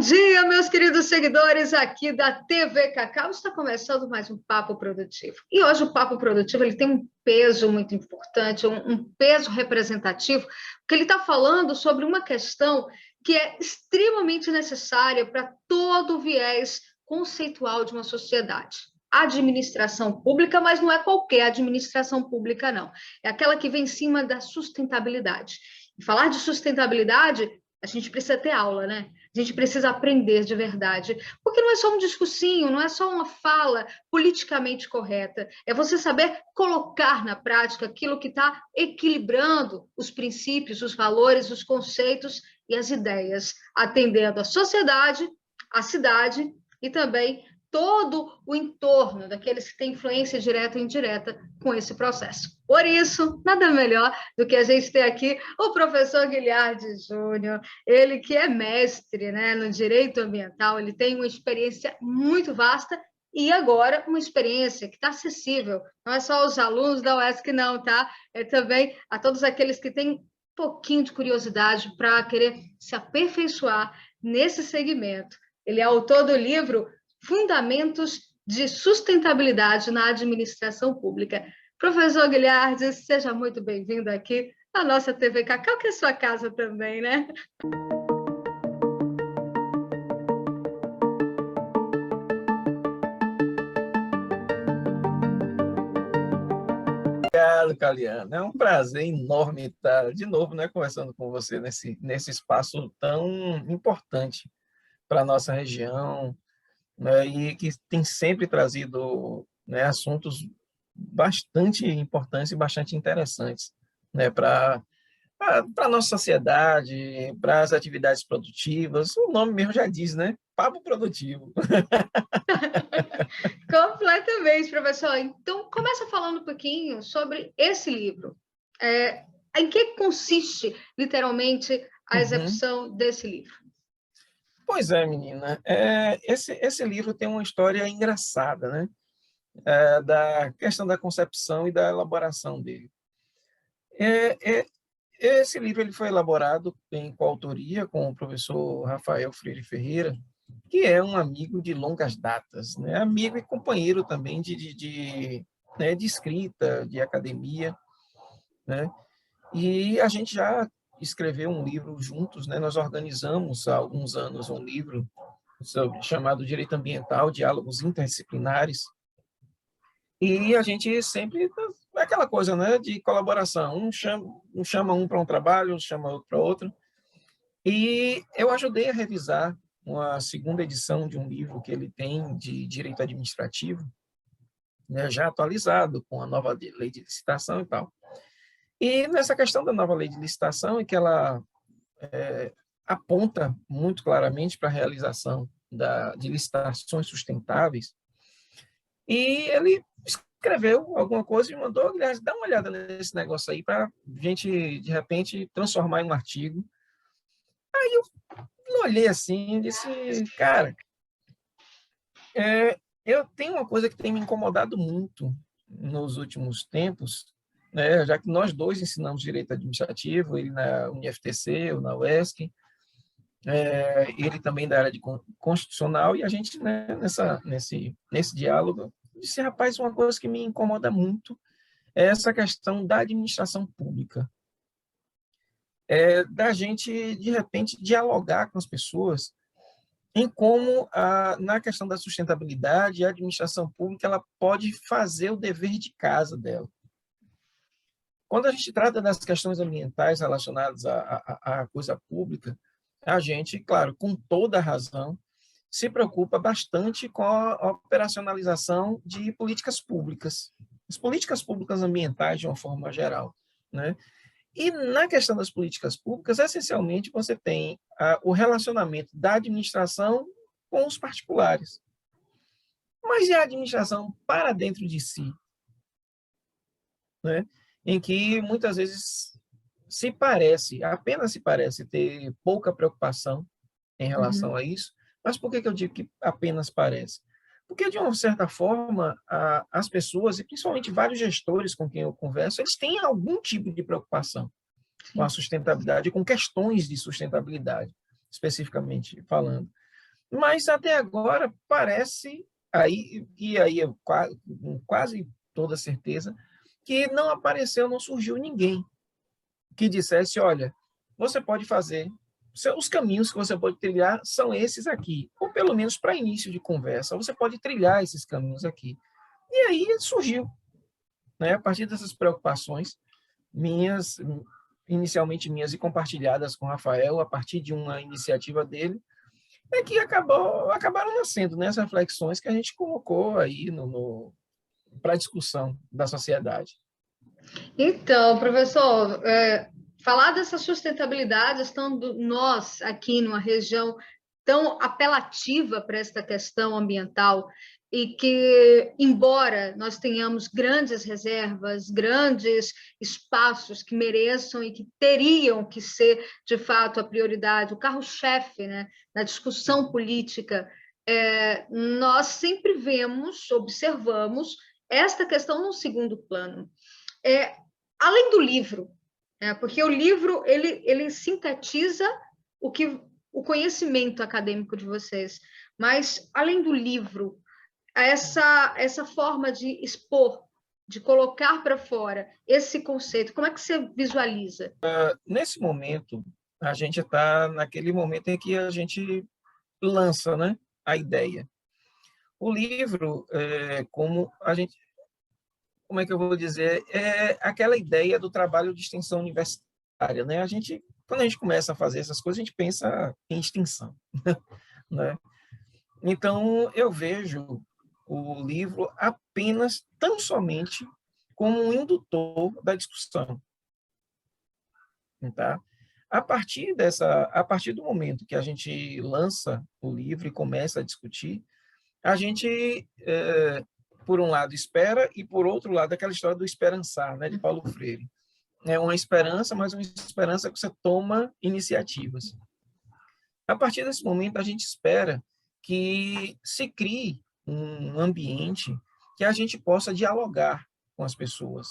dia, meus queridos seguidores aqui da TV Cacau. Está começando mais um Papo Produtivo. E hoje o Papo Produtivo ele tem um peso muito importante, um peso representativo, porque ele está falando sobre uma questão que é extremamente necessária para todo o viés conceitual de uma sociedade. A administração pública, mas não é qualquer administração pública, não. É aquela que vem em cima da sustentabilidade. E falar de sustentabilidade, a gente precisa ter aula, né? A gente precisa aprender de verdade, porque não é só um discursinho, não é só uma fala politicamente correta, é você saber colocar na prática aquilo que está equilibrando os princípios, os valores, os conceitos e as ideias, atendendo a sociedade, a cidade e também todo o entorno daqueles que têm influência direta e indireta com esse processo. Por isso, nada melhor do que a gente ter aqui o professor Guilherme Júnior, ele que é mestre, né, no direito ambiental, ele tem uma experiência muito vasta e agora uma experiência que está acessível, não é só aos alunos da UESC não, tá? É também a todos aqueles que têm um pouquinho de curiosidade para querer se aperfeiçoar nesse segmento. Ele é autor do livro Fundamentos de Sustentabilidade na Administração Pública. Professor Guilherme, seja muito bem-vindo aqui à nossa TV Cacau, que é sua casa também, né? Obrigado, Caliana. É um prazer enorme estar de novo, né, conversando com você nesse espaço tão importante para a nossa região, né, e que tem sempre trazido, né, assuntos bastante importantes e bastante interessantes, né, para a nossa sociedade, para as atividades produtivas. O nome mesmo já diz, né? Papo produtivo. Completamente, professor. Então, começa falando um pouquinho sobre esse livro. Em que consiste, literalmente, a execução desse livro? Pois é, menina. Esse livro tem uma história engraçada, né? Da questão da concepção e da elaboração dele. Esse livro ele foi elaborado em coautoria com o professor Rafael Freire Ferreira, que é um amigo de longas datas, né? Amigo e companheiro também né, de escrita, de academia, né? E a gente já escreveu um livro juntos, né? Nós organizamos há alguns anos um livro chamado Direito Ambiental, Diálogos Interdisciplinares, e a gente sempre é aquela coisa, né, de colaboração. Um chama um para um trabalho, um chama outro para outro. E eu ajudei a revisar uma segunda edição de um livro que ele tem de direito administrativo, né, já atualizado com a nova lei de licitação e tal. E nessa questão da nova lei de licitação, é que ela aponta muito claramente para a realização de licitações sustentáveis. E ele escreveu alguma coisa e mandou, Guilherme, dá uma olhada nesse negócio aí para a gente, de repente, transformar em um artigo. Aí eu olhei assim e disse, cara, eu tenho uma coisa que tem me incomodado muito nos últimos tempos, né, já que nós dois ensinamos direito administrativo, ele na UniFTC, eu na UESC, ele também da área de constitucional, e a gente, né, nesse diálogo, disse, rapaz, uma coisa que me incomoda muito é essa questão da administração pública. Da gente, de repente, dialogar com as pessoas em como, na questão da sustentabilidade, a administração pública ela pode fazer o dever de casa dela. Quando a gente trata das questões ambientais relacionadas à coisa pública, a gente, claro, com toda a razão, se preocupa bastante com a operacionalização de políticas públicas, as políticas públicas ambientais de uma forma geral, né? E na questão das políticas públicas, essencialmente, você tem o relacionamento da administração com os particulares. Mas e a administração para dentro de si? Né? Em que, muitas vezes, apenas se parece ter pouca preocupação em relação a isso. Mas por que eu digo que apenas parece? Porque, de uma certa forma, as pessoas, e principalmente vários gestores com quem eu converso, eles têm algum tipo de preocupação com a sustentabilidade, com questões de sustentabilidade, especificamente falando. Mas até agora parece, aí eu com quase toda certeza, que não apareceu, não surgiu ninguém que dissesse, olha, você pode fazer, os caminhos que você pode trilhar são esses aqui, ou pelo menos para início de conversa, você pode trilhar esses caminhos aqui. E aí surgiu, né, a partir dessas preocupações minhas, inicialmente minhas e compartilhadas com o Rafael, a partir de uma iniciativa dele, é que acabaram nascendo, né, as reflexões que a gente colocou aí para discussão da sociedade. Então, professor, falar dessa sustentabilidade, estando nós aqui numa região tão apelativa para esta questão ambiental e que, embora nós tenhamos grandes reservas, grandes espaços que mereçam e que teriam que ser, de fato, a prioridade, o carro-chefe, né, na discussão política, nós sempre vemos, observamos esta questão num segundo plano. É, além do livro, porque o livro ele sintetiza o conhecimento acadêmico de vocês, mas além do livro, essa forma de expor, de colocar para fora esse conceito, como é que você visualiza? Nesse momento, a gente está naquele momento em que a gente lança, né, a ideia. O livro, como é que eu vou dizer, é aquela ideia do trabalho de extensão universitária, né? Quando a gente começa a fazer essas coisas, a gente pensa em extinção, né? Então, eu vejo o livro apenas, tão somente, como um indutor da discussão, tá? A partir do momento que a gente lança o livro e começa a discutir, a gente, por um lado, espera, e por outro lado, aquela história do esperançar, né, de Paulo Freire. É uma esperança, mas uma esperança que você toma iniciativas. A partir desse momento, a gente espera que se crie um ambiente que a gente possa dialogar com as pessoas,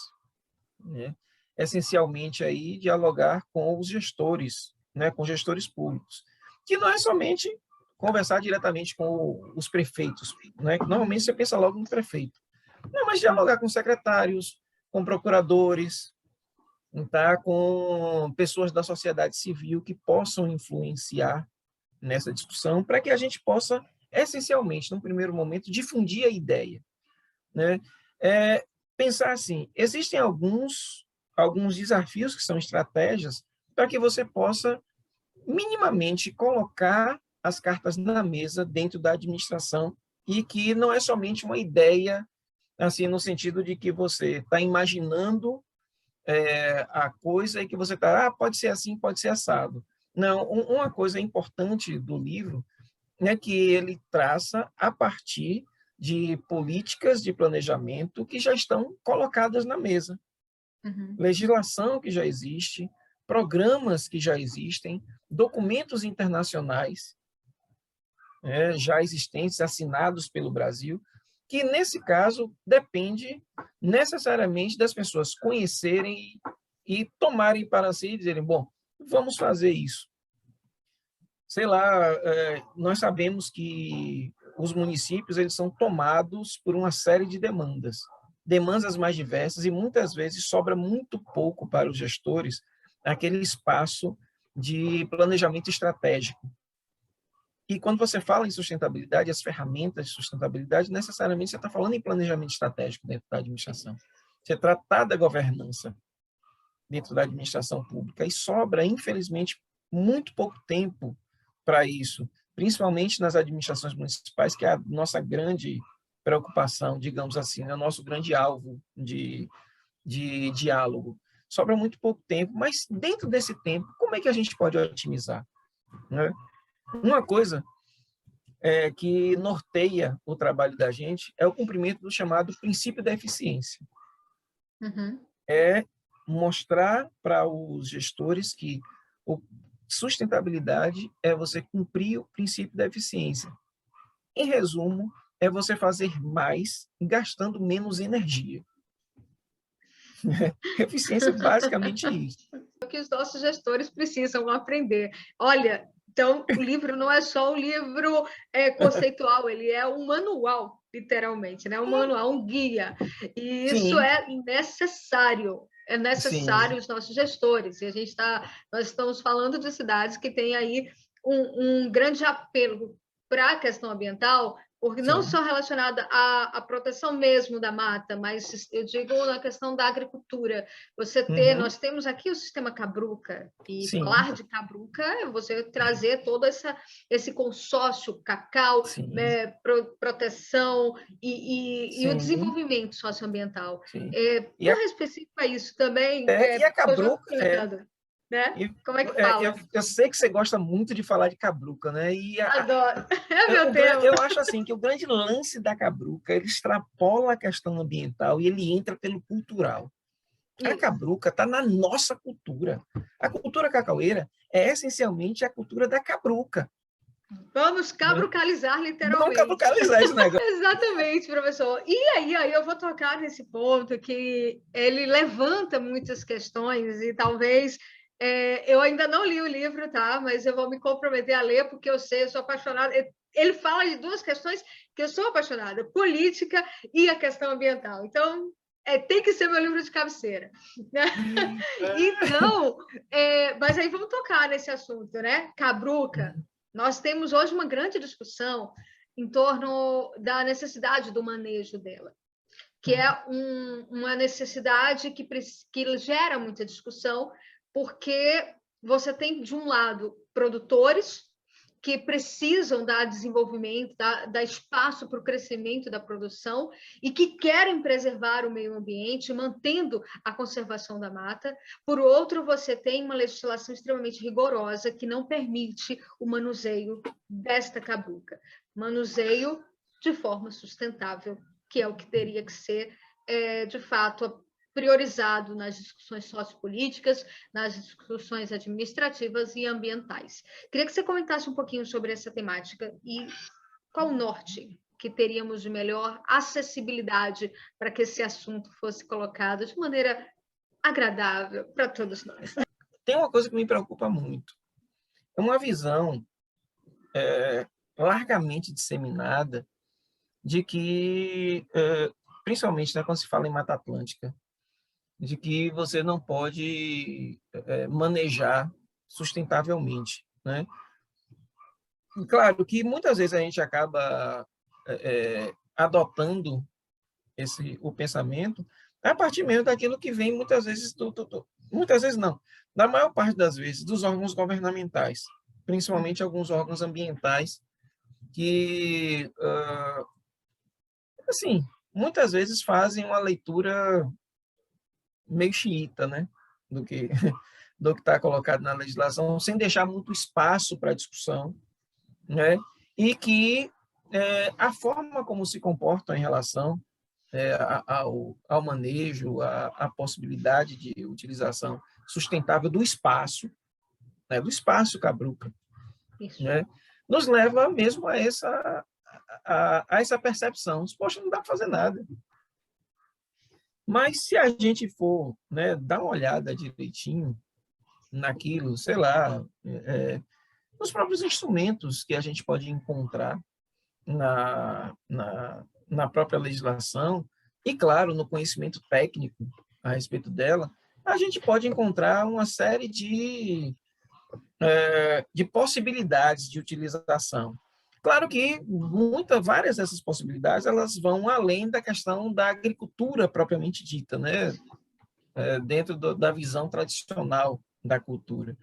né? Essencialmente aí dialogar com os gestores, né, com gestores públicos, que não é somente conversar diretamente com os prefeitos, né? Normalmente você pensa logo no prefeito. Não, mas dialogar com secretários, com procuradores, tá? Com pessoas da sociedade civil que possam influenciar nessa discussão, para que a gente possa, essencialmente, num primeiro momento, difundir a ideia, né? Pensar assim, existem alguns desafios que são estratégias para que você possa minimamente colocar as cartas na mesa dentro da administração e que não é somente uma ideia, assim, no sentido de que você está imaginando a coisa e que você está, pode ser assim, pode ser assado. Não, uma coisa importante do livro é que ele traça a partir de políticas de planejamento que já estão colocadas na mesa. Uhum. Legislação que já existe, programas que já existem, documentos internacionais, já existentes, assinados pelo Brasil, que, nesse caso, depende necessariamente das pessoas conhecerem e tomarem para si e dizerem, bom, vamos fazer isso. Sei lá, nós sabemos que os municípios eles são tomados por uma série de demandas mais diversas, e muitas vezes sobra muito pouco para os gestores aquele espaço de planejamento estratégico. E quando você fala em sustentabilidade, as ferramentas de sustentabilidade, necessariamente você está falando em planejamento estratégico dentro da administração. Você tratar da governança dentro da administração pública. E sobra, infelizmente, muito pouco tempo para isso, principalmente nas administrações municipais, que é a nossa grande preocupação, digamos assim, é o nosso grande alvo de diálogo. Sobra muito pouco tempo, mas dentro desse tempo, como é que a gente pode otimizar, né? Uma coisa que norteia o trabalho da gente é o cumprimento do chamado princípio da eficiência. Uhum. É mostrar para os gestores que sustentabilidade é você cumprir o princípio da eficiência. Em resumo, é você fazer mais gastando menos energia. Eficiência é basicamente isso. O que os nossos gestores precisam aprender. Olha, Então, o livro não é só um livro conceitual, ele é um manual, literalmente, né? Um manual, um guia. E isso Sim, é necessário. É necessário sim, os nossos gestores. E nós estamos falando de cidades que têm aí um grande apelo para a questão ambiental, porque não sim. só relacionada à proteção mesmo da mata, mas eu digo na questão da agricultura. Uhum, Nós temos aqui o sistema Cabruca, e sim, falar de Cabruca é você trazer todo esse consórcio cacau, sim, proteção e o sim, desenvolvimento socioambiental. sim. E Com respeito a isso também, e a estou já Cabruca, colocando, né? e, Como é que fala? eu sei que você gosta muito de falar de Cabruca, né? Adoro. É meu tema. Eu acho assim que o grande lance da Cabruca, ele extrapola a questão ambiental e ele entra pelo cultural. A Isso. Cabruca está na nossa cultura. A cultura cacaueira é essencialmente a cultura da Cabruca, Vamos né? cabrucalizar Vamos literalmente. cabrucalizar esse negócio. Exatamente, professor. E aí eu vou tocar nesse ponto que ele levanta muitas questões e talvez eu ainda não li o livro, tá? Mas eu vou me comprometer a ler porque eu sei, eu sou apaixonada. Ele fala de duas questões que eu sou apaixonada: política e a questão ambiental. Então tem que ser meu livro de cabeceira, né? Então, mas aí vamos tocar nesse assunto, né? Cabruca. Nós temos hoje uma grande discussão em torno da necessidade do manejo dela, que é uma necessidade que gera muita discussão, porque você tem, de um lado, produtores que precisam dar desenvolvimento, dar espaço para o crescimento da produção e que querem preservar o meio ambiente, mantendo a conservação da mata. Por outro, você tem uma legislação extremamente rigorosa que não permite o manuseio desta cabruca. Manuseio de forma sustentável, que é o que teria que ser, de fato, priorizado nas discussões sociopolíticas, nas discussões administrativas e ambientais. Queria que você comentasse um pouquinho sobre essa temática e qual o norte que teríamos de melhor acessibilidade para que esse assunto fosse colocado de maneira agradável para todos nós. Tem uma coisa que me preocupa muito. É uma visão largamente disseminada de que, principalmente, né, quando se fala em Mata Atlântica, de que você não pode manejar sustentavelmente, né? E claro que muitas vezes a gente acaba adotando o pensamento a partir mesmo daquilo que vem muitas vezes muitas vezes não, na maior parte das vezes dos órgãos governamentais, principalmente alguns órgãos ambientais que assim muitas vezes fazem uma leitura meio xiita, né, do que do que está colocado na legislação, sem deixar muito espaço para discussão, né? E que a forma como se comportam em relação ao manejo, à possibilidade de utilização sustentável do espaço, né, do espaço Cabruca, Isso. né, nos leva mesmo a essa percepção. Poxa, não dá para fazer nada. Mas se a gente for, né, dar uma olhada direitinho naquilo, sei lá, nos próprios instrumentos que a gente pode encontrar na própria legislação e, claro, no conhecimento técnico a respeito dela, a gente pode encontrar uma série de possibilidades de utilização. Claro que várias dessas possibilidades elas vão além da questão da agricultura propriamente dita, né? Dentro da visão tradicional da cultura.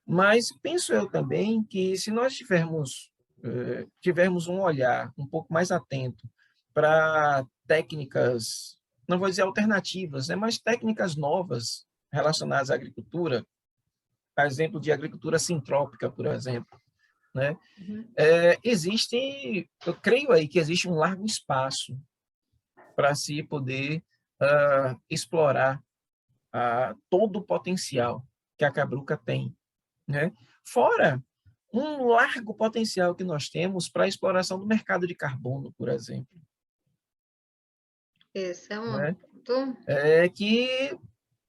Mas penso eu também que se nós tivermos um olhar um pouco mais atento para técnicas, não vou dizer alternativas, né, mas técnicas novas relacionadas à agricultura, a exemplo de agricultura sintrópica, por exemplo, né, eu creio aí que existe um largo espaço para se poder explorar todo o potencial que a cabruca tem, né? Fora um largo potencial que nós temos para a exploração do mercado de carbono, por exemplo, Esse é um né? ponto. Que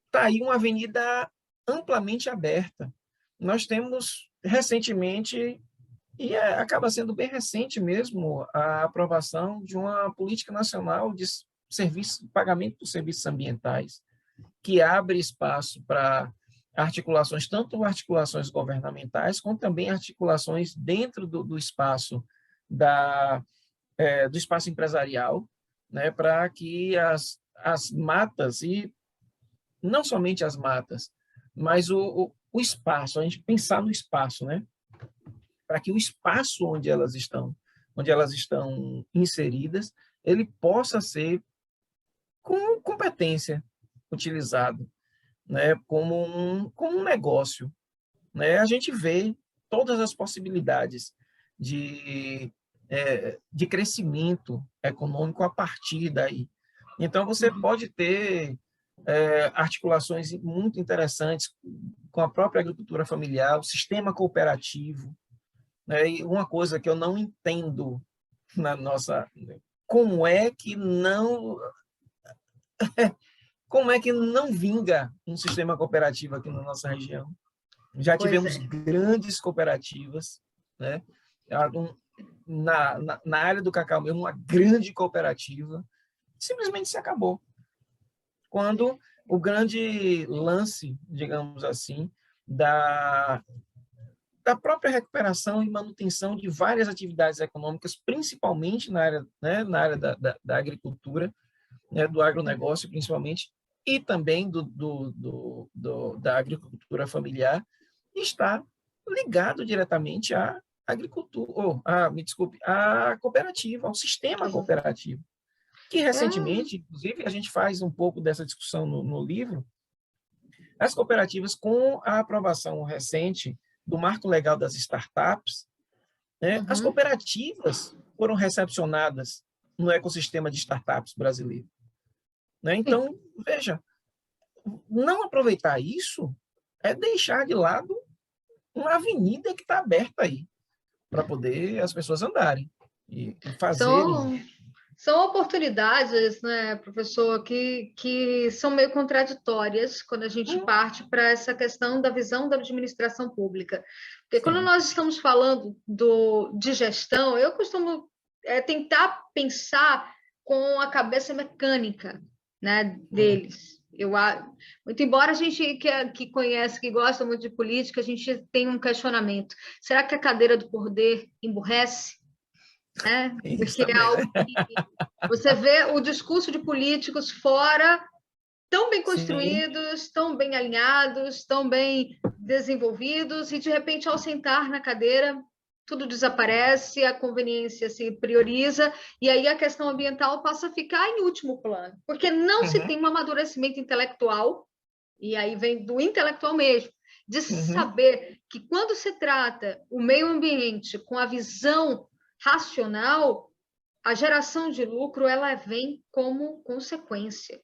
está aí uma avenida amplamente aberta. Nós temos recentemente, acaba sendo bem recente mesmo, a aprovação de uma política nacional de pagamento por serviços ambientais, que abre espaço para articulações, tanto articulações governamentais, como também articulações dentro do espaço do espaço empresarial, né, para que as matas, e não somente as matas, mas o espaço, a gente pensar no espaço, né, para que o espaço onde elas estão inseridas, ele possa ser com competência utilizado, né, como um negócio, né? A gente vê todas as possibilidades de crescimento econômico a partir daí. Então, você pode ter articulações muito interessantes com a própria agricultura familiar, o sistema cooperativo, né? E uma coisa que eu não entendo na nossa... Como é que não como é que não vinga um sistema cooperativo aqui na nossa região? Já Pois tivemos é. grandes cooperativas, né? Na área do cacau mesmo, uma grande cooperativa, simplesmente se acabou. Quando o grande lance, digamos assim, da própria recuperação e manutenção de várias atividades econômicas, principalmente na área, né, na área da agricultura, né, do agronegócio, principalmente, e também da agricultura familiar, está ligado diretamente à agricultura, me desculpe, à cooperativa, ao sistema cooperativo, que É. recentemente, inclusive, a gente faz um pouco dessa discussão no livro, as cooperativas, com a aprovação recente do Marco Legal das Startups, né, as Uhum. cooperativas foram recepcionadas no ecossistema de startups brasileiro. Né? Sim. Então, veja, não aproveitar isso é deixar de lado uma avenida que está aberta aí para poder as pessoas andarem e fazerem. São, são oportunidades, né, professor, que são meio contraditórias quando a gente parte para essa questão da visão da administração pública. Porque quando Sim. nós estamos falando de gestão, eu costumo tentar pensar com a cabeça mecânica, né, deles. Muito embora a gente que conhece, que gosta muito de política, a gente tem um questionamento. Será que a cadeira do poder emburrece? Né? Isso Porque é também, né? algo que você vê o discurso de políticos fora tão bem Sim. construídos, tão bem alinhados, tão bem desenvolvidos, e de repente, ao sentar na cadeira, tudo desaparece, a conveniência se prioriza, e aí a questão ambiental passa a ficar em último plano, porque não se Uhum, tem um amadurecimento intelectual, e aí vem do intelectual mesmo, de uhum. saber que quando se trata o meio ambiente com a visão racional, a geração de lucro ela vem como consequência.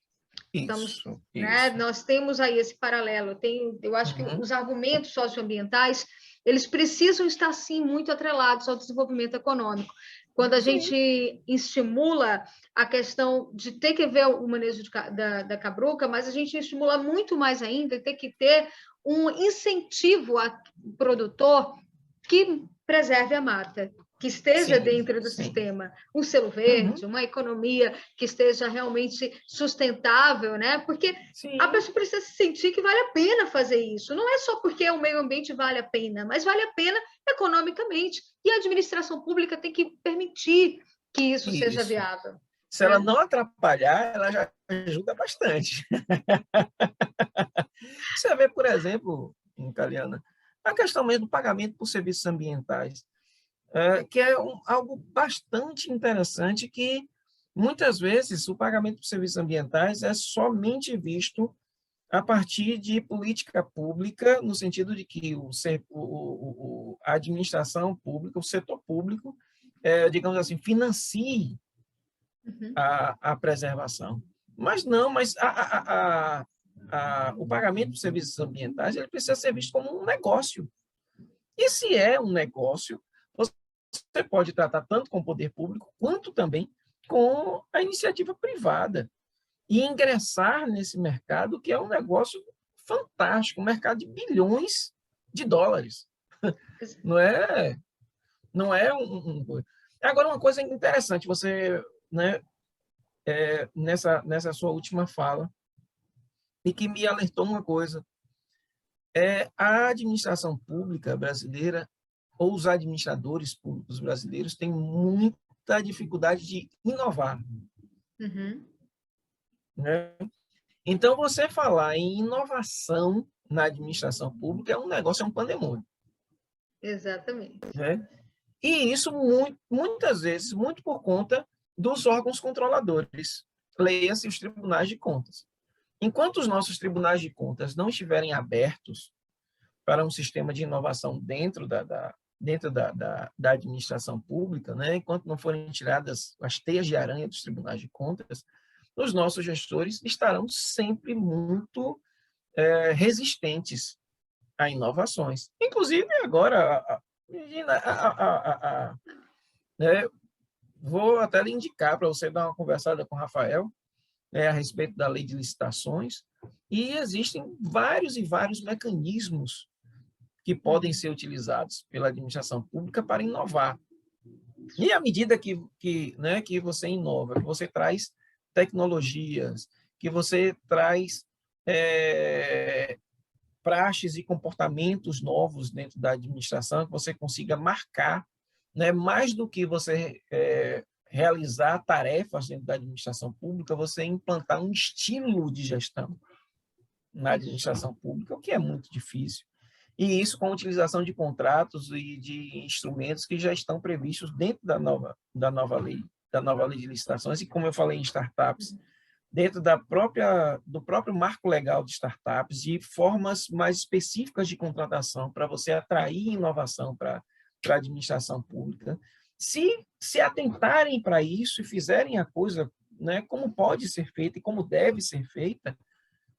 Estamos, Isso, né, isso. nós temos aí esse paralelo. Eu acho que Uhum. os argumentos socioambientais eles precisam estar sim muito atrelados ao desenvolvimento econômico. Quando a Sim, gente estimula a questão de ter que ver o manejo da cabruca, mas a gente estimula muito mais ainda ter que ter um incentivo ao produtor que preserve a mata, que esteja sim, dentro do sim. sistema, um selo Uhum. verde, uma economia que esteja realmente sustentável, né? Porque a Sim, pessoa precisa se sentir que vale a pena fazer isso. Não é só porque o meio ambiente vale a pena, mas vale a pena economicamente. E a administração pública tem que permitir que isso seja isso. viável. Se ela Né? não atrapalhar, ela já ajuda bastante. Você vê, por exemplo, Caliana, a questão mesmo do pagamento por serviços ambientais, que é algo bastante interessante, que muitas vezes o pagamento por serviços ambientais é somente visto a partir de política pública, no sentido de que a administração pública, o setor público, digamos assim, financie Uhum. a preservação. Mas não, mas o pagamento de serviços ambientais ele precisa ser visto como um negócio. E se é um negócio, você pode tratar tanto com o poder público, quanto também com a iniciativa privada. E ingressar nesse mercado, que é um negócio fantástico, um mercado de bilhões de dólares. Não é, não é Agora, uma coisa interessante, você, né, nessa sua última fala, e que me alertou uma coisa, a administração pública brasileira, ou os administradores públicos brasileiros, têm muita dificuldade de inovar. Uhum. Né? Então, você falar em inovação na administração pública é um negócio, é um pandemônio. Exatamente. Né? E isso, muitas vezes, muito por conta dos órgãos controladores, leia-se os tribunais de contas. Enquanto os nossos tribunais de contas não estiverem abertos para um sistema de inovação dentro da administração pública, né? Enquanto não forem tiradas as teias de aranha dos tribunais de contas, os nossos gestores estarão sempre muito resistentes a inovações. Inclusive, agora, né, vou até lhe indicar para você dar uma conversada com o Rafael, a respeito da lei de licitações, e existem vários e vários mecanismos que podem ser utilizados pela administração pública para inovar. E à medida né, que você inova, que você traz tecnologias, que você traz praxes e comportamentos novos dentro da administração, que você consiga marcar, né, mais do que você realizar tarefas dentro da administração pública, você implantar um estilo de gestão na administração pública, o que é muito difícil. E isso com a utilização de contratos e de instrumentos que já estão previstos dentro da nova lei de licitações, e como eu falei em startups, dentro do próprio marco legal de startups, de formas mais específicas de contratação para você atrair inovação para a administração pública. Se atentarem para isso e fizerem a coisa, né, como pode ser feita e como deve ser feita,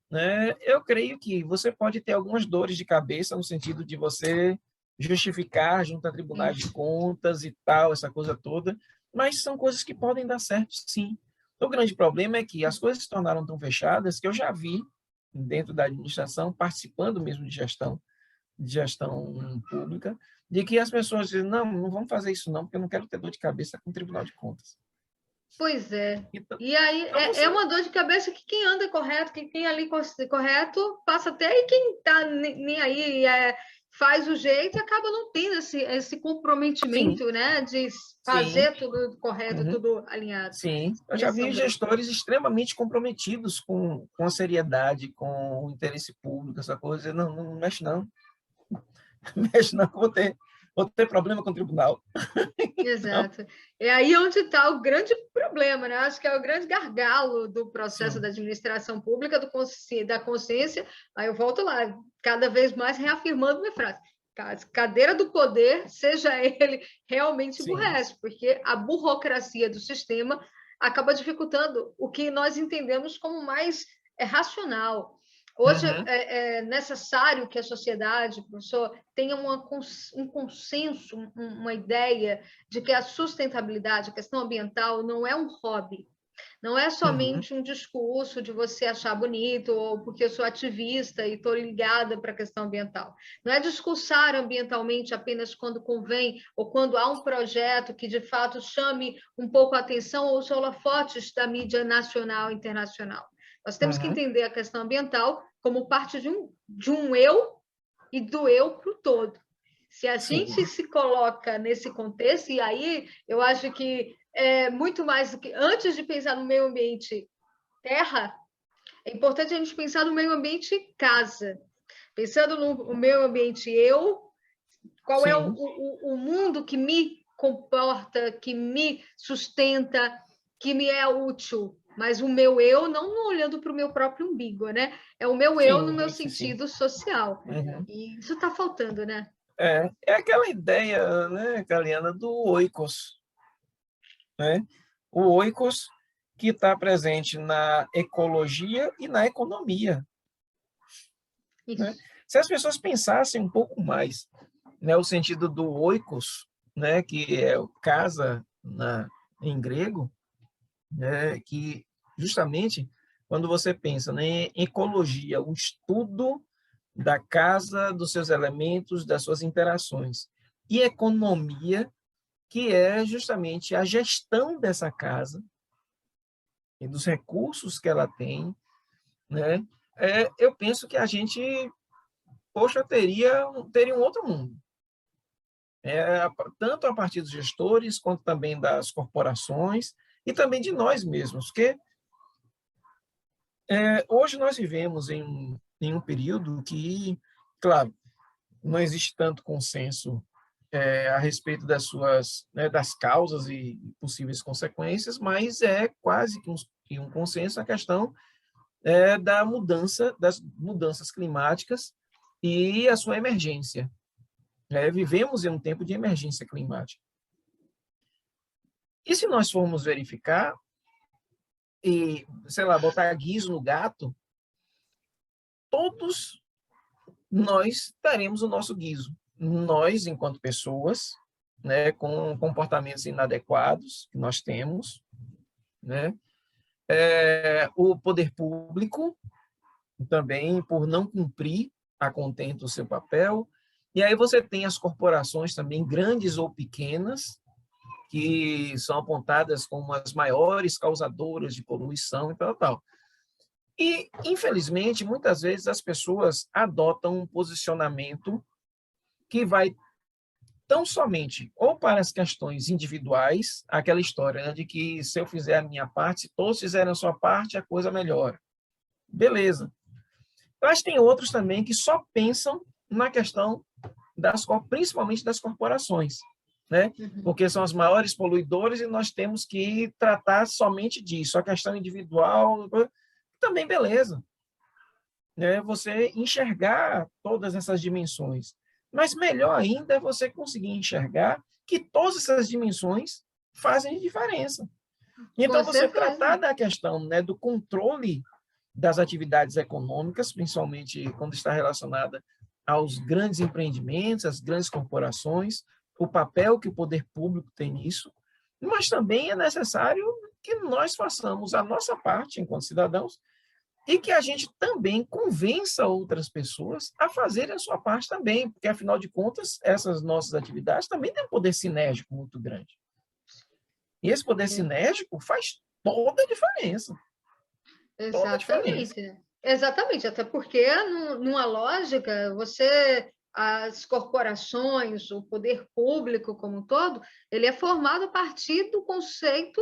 né, eu creio que você pode ter algumas dores de cabeça no sentido de você justificar junto a tribunais de contas e tal, essa coisa toda, mas são coisas que podem dar certo, sim. O grande problema é que as coisas se tornaram tão fechadas que eu já vi dentro da administração, participando mesmo de gestão pública, de que as pessoas dizem, não, não vamos fazer isso não, porque eu não quero ter dor de cabeça com o Tribunal de Contas. Pois é. Então, E aí é uma dor de cabeça que quem anda correto, quem tem ali correto, passa até, e quem está nem aí faz o jeito e acaba não tendo esse comprometimento, sim, né, de sim, fazer tudo correto, uhum, tudo alinhado. sim. Eu já Esse é vi um grande gestores extremamente comprometidos com a seriedade, com o interesse público, essa coisa. Não, não mexe não. Mexe não, vou ter problema com o tribunal. Então, Exato. É aí onde está o grande problema, né? Acho que é o grande gargalo do processo da sim, administração pública, da consciência. Aí eu volto lá, cada vez mais reafirmando minha frase. Cadeira do poder, seja ele realmente sim. emburrece, porque a burocracia do sistema acaba dificultando o que nós entendemos como mais racional. Hoje Uhum, é necessário que a sociedade, professor, tenha um consenso, uma ideia de que a sustentabilidade, a questão ambiental, não é um hobby, não é uhum, somente um discurso de você achar bonito, ou porque eu sou ativista e estou ligada para a questão ambiental. Não é discursar ambientalmente apenas quando convém, ou quando há um projeto que de fato chame um pouco a atenção, ou os holofotes da mídia nacional e internacional. Nós temos que uhum, entender a questão ambiental como parte de um eu e do eu para o todo. Se a gente sim. se coloca nesse contexto, e aí eu acho que é muito mais do que antes de pensar no meio ambiente terra, é importante a gente pensar no meio ambiente casa. Pensando no meio ambiente eu, qual é Sim, o mundo que me comporta, que me sustenta, que me é útil, mas o meu eu não olhando para o meu próprio umbigo, né? É o meu eu no meu sim, sim, sim. sentido social. Uhum. E isso está faltando, né? É aquela ideia, né, Galiana, do oikos, né? O oikos que está presente na ecologia e na economia, né? Isso. Se as pessoas pensassem um pouco mais, né, o sentido do oikos, né, que é o casa em grego, né, que justamente quando você pensa, né, em ecologia, o estudo da casa, dos seus elementos, das suas interações. E economia, que é justamente a gestão dessa casa e dos recursos que ela tem, né? Eu penso que a gente, poxa, teria um outro mundo. Tanto a partir dos gestores, quanto também das corporações, e também de nós mesmos, porque hoje nós vivemos em um período que, claro, não existe tanto consenso a respeito das suas, né, das causas e possíveis consequências, mas é quase que um consenso a questão das mudanças climáticas e a sua emergência. Vivemos em um tempo de emergência climática. E se nós formos verificar e, sei lá, botar guiso no gato, todos nós teremos o nosso guiso. Nós, enquanto pessoas, né, com comportamentos inadequados que nós temos, né? O poder público também por não cumprir a contento o seu papel. E aí você tem as corporações também, grandes ou pequenas, que são apontadas como as maiores causadoras de poluição e tal. E, infelizmente, muitas vezes as pessoas adotam um posicionamento que vai tão somente ou para as questões individuais, aquela história, né, de que se eu fizer a minha parte, se todos fizerem a sua parte, a coisa melhora. Beleza. Mas tem outros também que só pensam na questão principalmente das corporações, né? Porque são as maiores poluidoras e nós temos que tratar somente disso. A questão individual também beleza, né? Você enxergar todas essas dimensões. Mas melhor ainda é você conseguir enxergar que todas essas dimensões fazem diferença. Então, você tratar da questão, né, do controle das atividades econômicas, principalmente quando está relacionada aos grandes empreendimentos, às grandes corporações, o papel que o poder público tem nisso, mas também é necessário que nós façamos a nossa parte enquanto cidadãos e que a gente também convença outras pessoas a fazerem a sua parte também, porque, afinal de contas, essas nossas atividades também têm um poder sinérgico muito grande. E esse poder sinérgico faz toda a diferença. Exatamente. Exatamente, até porque, numa lógica, as corporações, o poder público como um todo, ele é formado a partir do conceito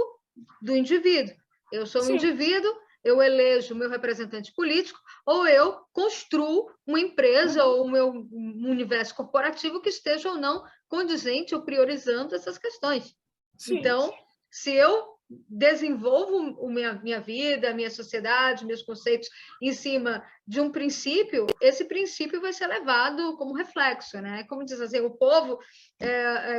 do indivíduo. Eu sou um indivíduo, eu elejo o meu representante político, ou eu construo uma empresa ou o meu universo corporativo que esteja ou não condizente ou priorizando essas questões. Sim. Então, se eu desenvolvo minha vida, a minha sociedade, meus conceitos em cima de um princípio, esse princípio vai ser levado como reflexo, né? Como diz assim, o povo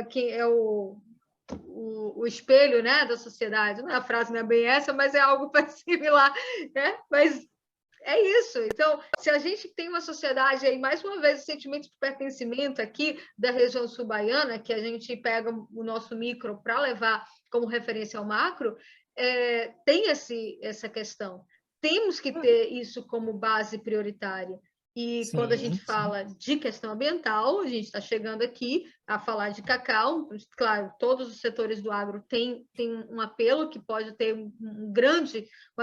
que é o espelho, né, da sociedade. A frase não é bem essa, mas é algo similar, né? Mas é isso. Então, se a gente tem uma sociedade aí, mais uma vez, o sentimento de pertencimento aqui da região sul-baiana, que a gente pega o nosso micro para levar como referência ao macro, tem essa questão. Temos que ter isso como base prioritária. E quando a gente fala de questão ambiental, a gente está chegando aqui a falar de cacau. Claro, todos os setores do agro têm um apelo que pode ter uma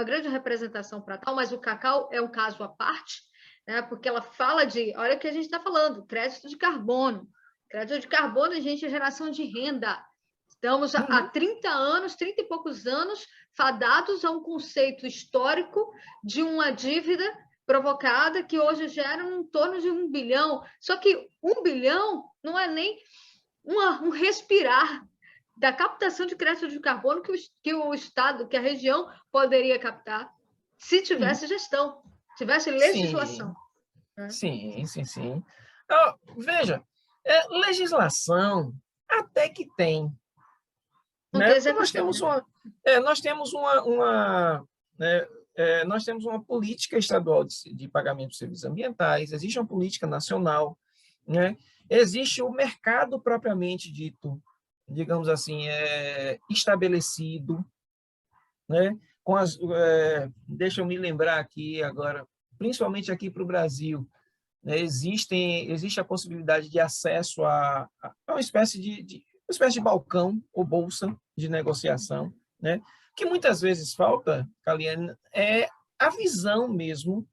grande representação para tal, mas o cacau é um caso à parte, né? Porque ela fala olha o que a gente está falando, crédito de carbono. Crédito de carbono, a gente, é geração de renda. Estamos há 30 anos, 30 e poucos anos, fadados a um conceito histórico de uma dívida provocada que hoje gera em torno de 1 bilhão. Só que 1 bilhão não é nem um respirar da captação de crédito de carbono que o Estado, que a região poderia captar se tivesse gestão, tivesse legislação. Sim. Veja, legislação até que tem. Né? Nós temos nós temos uma política estadual de pagamento de serviços ambientais, existe uma política nacional, né? Existe o mercado propriamente dito, digamos assim, estabelecido, né? Deixa eu me lembrar aqui agora, principalmente aqui para o Brasil, né? Existe a possibilidade de acesso a uma espécie de balcão ou bolsa de negociação, né? Que muitas vezes falta, Kaliane, é a visão mesmo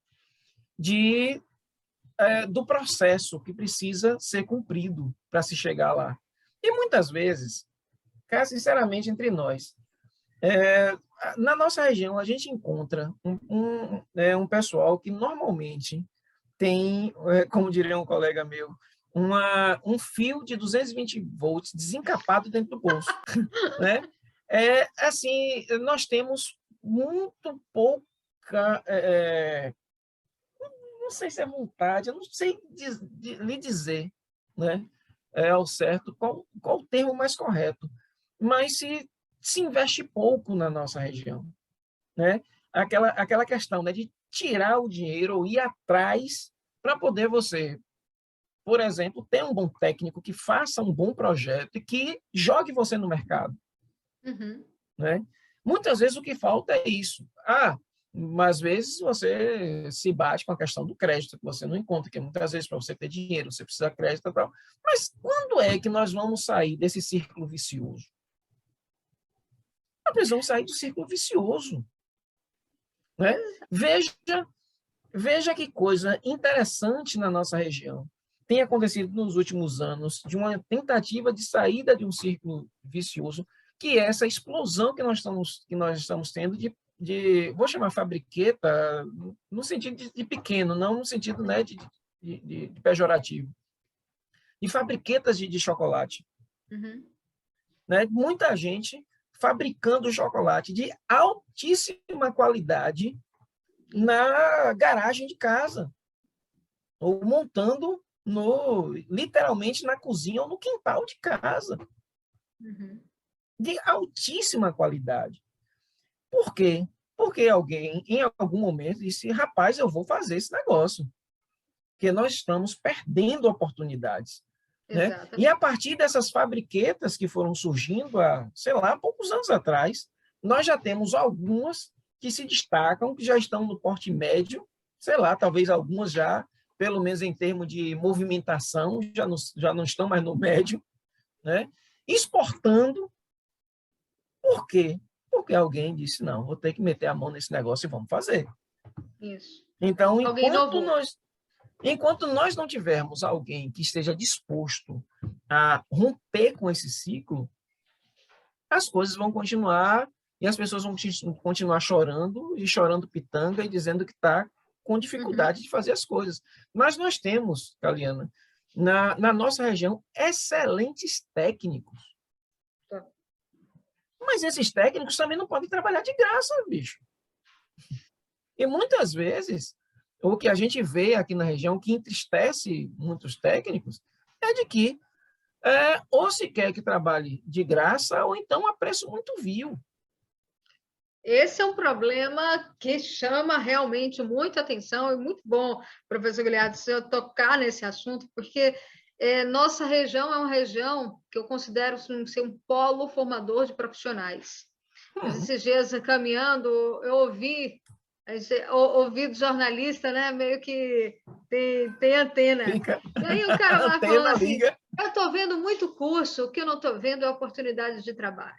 do processo que precisa ser cumprido para se chegar lá. E muitas vezes, cara, sinceramente, entre nós, é, na nossa região, a gente encontra um pessoal que normalmente tem, como diria um colega meu, um fio de 220 volts desencapado dentro do bolso, né? Assim, nós temos muito pouca, não sei se é vontade, eu não sei lhe dizer, né? Ao certo qual o termo mais correto, mas se investe pouco na nossa região, né? Aquela questão, né, de tirar o dinheiro ou ir atrás para poder você, por exemplo, ter um bom técnico que faça um bom projeto e que jogue você no mercado, Uhum. né? Muitas vezes o que falta é isso. Mas às vezes você se bate com a questão do crédito, que você não encontra, que muitas vezes para você ter dinheiro, você precisa de crédito e tal. Mas quando é que nós vamos sair desse círculo vicioso? Nós precisamos sair do círculo vicioso, né? Veja, veja que coisa interessante na nossa região. Tem acontecido nos últimos anos de uma tentativa de saída de um círculo vicioso, que é essa explosão que nós estamos tendo vou chamar fabriqueta, no sentido de pequeno, não no sentido, né, de pejorativo, de fabriquetas de chocolate. Uhum. Né? Muita gente fabricando chocolate de altíssima qualidade na garagem de casa, ou montando literalmente na cozinha ou no quintal de casa, Uhum. de altíssima qualidade. Por quê? Porque alguém, em algum momento, disse, rapaz, eu vou fazer esse negócio, porque nós estamos perdendo oportunidades. Né? E a Exatamente. partir dessas fabriquetas que foram surgindo há, sei lá, poucos anos atrás, nós já temos algumas que se destacam, que já estão no porte médio, sei lá, talvez algumas já, pelo menos em termos de movimentação, já não estão mais no médio, né? Exportando. Por quê? Porque alguém disse, não, vou ter que meter a mão nesse negócio e vamos fazer. Isso. Então, Alguém inovou. enquanto nós não tivermos alguém que esteja disposto a romper com esse ciclo, as coisas vão continuar e as pessoas vão continuar chorando e chorando pitanga e dizendo que está com Uhum. dificuldade de fazer as coisas. Mas nós temos, Kaliana, na nossa região, excelentes técnicos. Tá. Mas esses técnicos também não podem trabalhar de graça, bicho. E muitas vezes, o que a gente vê aqui na região, que entristece muitos técnicos, é de que ou se quer que trabalhe de graça, ou então a preço muito vil. Esse é um problema que chama realmente muita atenção e muito bom, professor Guilherme, se eu tocar nesse assunto, porque nossa região é uma região que eu considero ser um polo formador de profissionais. Esses dias, caminhando, eu ouvi do jornalista, né, meio que tem antena. Fica E aí o cara a lá falando antena assim, liga. eu estou vendo muito curso, o que eu não estou vendo é oportunidade de trabalho.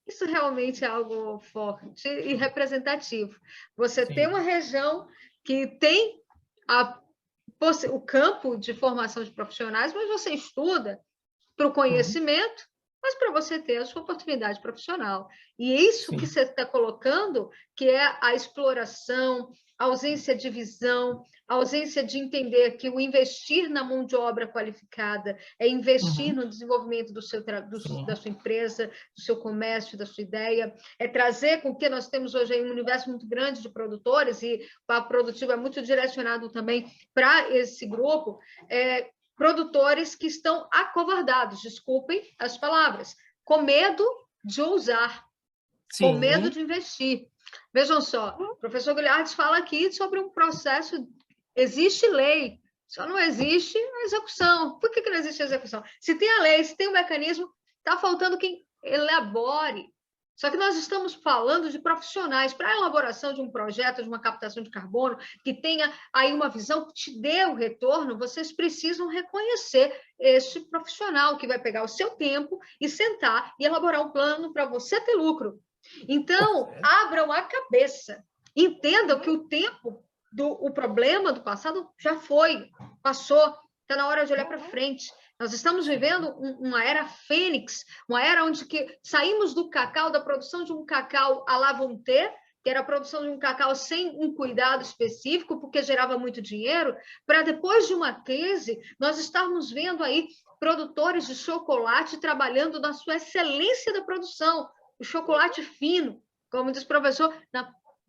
Isso realmente é algo forte e representativo. Você tem Sim. uma região que tem a, o campo de formação de profissionais, mas você estuda para o Uhum. conhecimento, mas para você ter a sua oportunidade profissional. E é isso que Sim. você está colocando, que é a exploração, a ausência de visão, a ausência de entender que o investir na mão de obra qualificada é investir Uhum. no desenvolvimento da Sim. sua empresa, do seu comércio, da sua ideia, é trazer com que nós temos hoje aí um universo muito grande de produtores, e o Papo Produtivo é muito direcionado também para esse grupo, produtores que estão acovardados, desculpem as palavras, com medo de ousar, com medo Sim. de investir. Vejam só, o professor Guilherme fala aqui sobre um processo, existe lei, só não existe a execução. Por que não existe a execução? Se tem a lei, se tem o mecanismo, está faltando quem elabore, Só que nós estamos falando de profissionais para a elaboração de um projeto, de uma captação de carbono, que tenha aí uma visão que te dê o retorno, vocês precisam reconhecer esse profissional que vai pegar o seu tempo e sentar e elaborar um plano para você ter lucro. Então, abram a cabeça. Entendam que o tempo o problema do passado já foi, passou, está na hora de olhar para frente. Nós estamos vivendo uma era fênix, uma era onde que saímos do cacau, da produção de um cacau à la Voltaire, que era a produção de um cacau sem um cuidado específico, porque gerava muito dinheiro, para depois de uma crise, nós estarmos vendo aí produtores de chocolate trabalhando na sua excelência da produção, o chocolate fino, como diz o professor,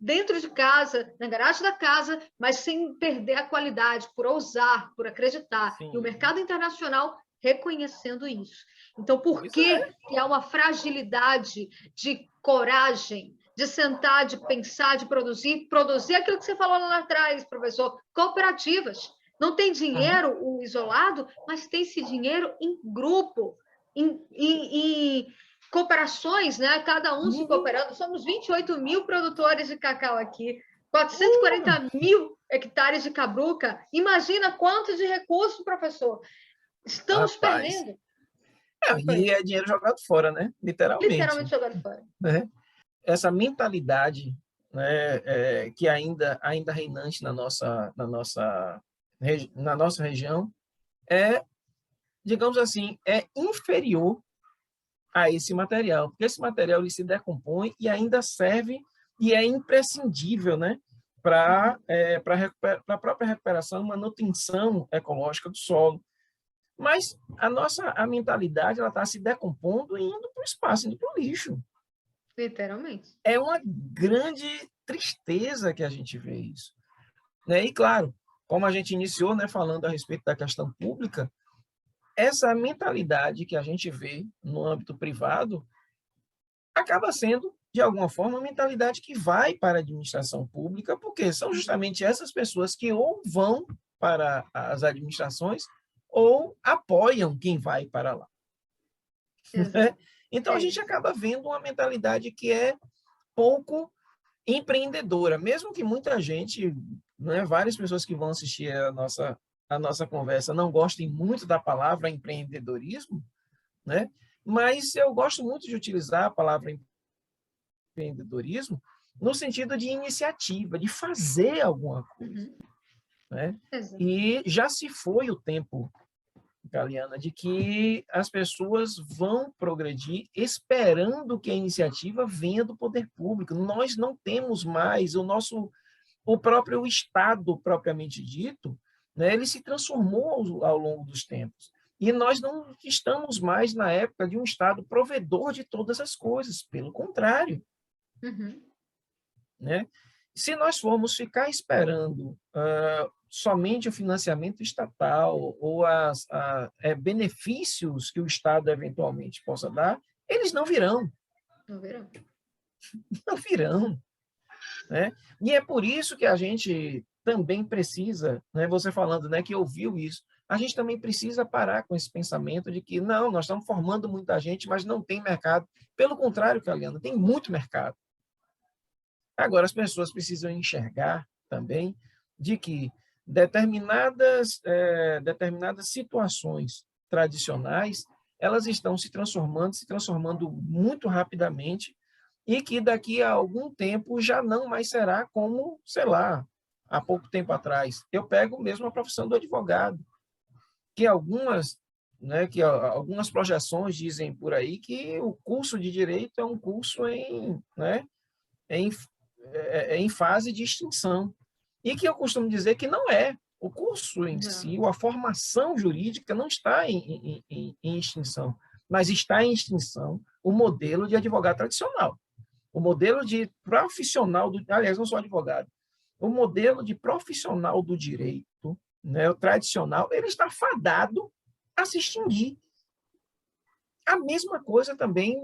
dentro de casa, na garagem da casa, mas sem perder a qualidade, por ousar, por acreditar. Sim. E o mercado internacional reconhecendo isso. Então, por que há uma fragilidade de coragem, de sentar, de pensar, de produzir aquilo que você falou lá atrás, professor, cooperativas. Não tem dinheiro o isolado, mas tem-se dinheiro em grupo, em cooperações, né? Cada um se cooperando. Somos 28 mil produtores de cacau aqui, 440 mil hectares de cabruca. Imagina quanto de recurso, professor. Estamos perdendo. E é dinheiro jogado fora, né? Literalmente. Literalmente jogado fora. Essa mentalidade, né, que ainda reinante na nossa região é, digamos assim, é inferior a esse material, porque esse material ele se decompõe e ainda serve e é imprescindível, né, para a própria recuperação e manutenção ecológica do solo. Mas a mentalidade ela está se decompondo e indo para o espaço, indo para o lixo. Literalmente. É uma grande tristeza que a gente vê isso. Né? E, claro, como a gente iniciou, né, falando a respeito da questão pública, essa mentalidade que a gente vê no âmbito privado acaba sendo, de alguma forma, uma mentalidade que vai para a administração pública, porque são justamente essas pessoas que ou vão para as administrações ou apoiam quem vai para lá. Então, a gente acaba vendo uma mentalidade que é pouco empreendedora, mesmo que muita gente, né, várias pessoas que vão assistir a nossa conversa não gostem muito da palavra empreendedorismo, né? Mas eu gosto muito de utilizar a palavra empreendedorismo no sentido de iniciativa, de fazer alguma coisa. Né? E já se foi o tempo, Galiana, de que as pessoas vão progredir esperando que a iniciativa venha do poder público. Nós não temos mais o próprio Estado propriamente dito, né? Ele se transformou ao longo dos tempos. E nós não estamos mais na época de um Estado provedor de todas as coisas, pelo contrário. Né? Se nós formos ficar esperando somente o financiamento estatal ou benefícios que o Estado eventualmente possa dar, eles não virão. Não virão. Não virão. Né? E é por isso que a gente também precisa, né, você falando, né, que ouviu isso, a gente também precisa parar com esse pensamento de que, não, nós estamos formando muita gente, mas não tem mercado. Pelo contrário, Caliana, tem muito mercado. Agora, as pessoas precisam enxergar também de que determinadas situações tradicionais, elas estão se transformando muito rapidamente e que daqui a algum tempo já não mais será como, sei lá, há pouco tempo atrás. Eu pego mesmo a profissão do advogado, que algumas projeções dizem por aí que o curso de direito é um curso em fase de extinção. E que eu costumo dizer que não é. O curso em si, a formação jurídica não está em extinção, mas está em extinção o modelo de advogado tradicional. O modelo de profissional, aliás, não sou advogado, o modelo de profissional do direito, né, o tradicional, ele está fadado a se extinguir. A mesma coisa também,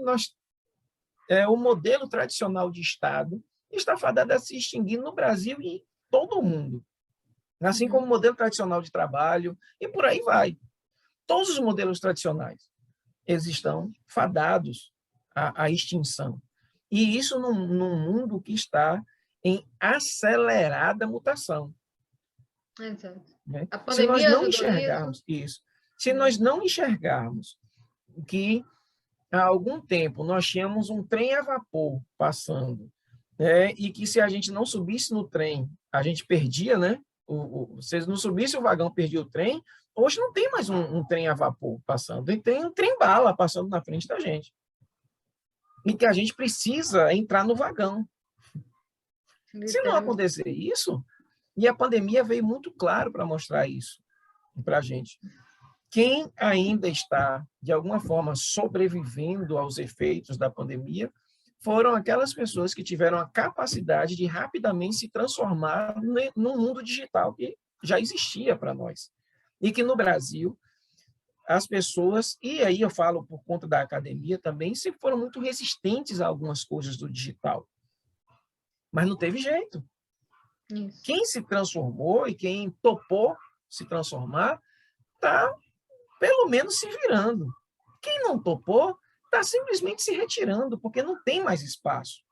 o modelo tradicional de Estado está fadado a se extinguir no Brasil e em todo o mundo. Assim como o modelo tradicional de trabalho, e por aí vai. Todos os modelos tradicionais, eles estão fadados à extinção. E isso num mundo que está em acelerada mutação. Exato. Né? A Se nós pandemia não ajudou nisso? enxergarmos isso, se nós não enxergarmos que há algum tempo nós tínhamos um trem a vapor passando, né? E que se a gente não subisse no trem, a gente perdia, né? Se não subisse o vagão, perdia o trem. Hoje não tem mais um trem a vapor passando, e tem um trem-bala passando na frente da gente. E que a gente precisa entrar no vagão. Se não Literalmente. acontecer isso, e a pandemia veio muito claro para mostrar isso para a gente. Quem ainda está, de alguma forma, sobrevivendo aos efeitos da pandemia foram aquelas pessoas que tiveram a capacidade de rapidamente se transformar no mundo digital que já existia para nós. E que no Brasil, as pessoas, e aí eu falo por conta da academia também, sempre foram muito resistentes a algumas coisas do digital. Mas não teve jeito. Isso. Quem se transformou e quem topou se transformar, está pelo menos se virando. Quem não topou, está simplesmente se retirando, porque não tem mais espaço.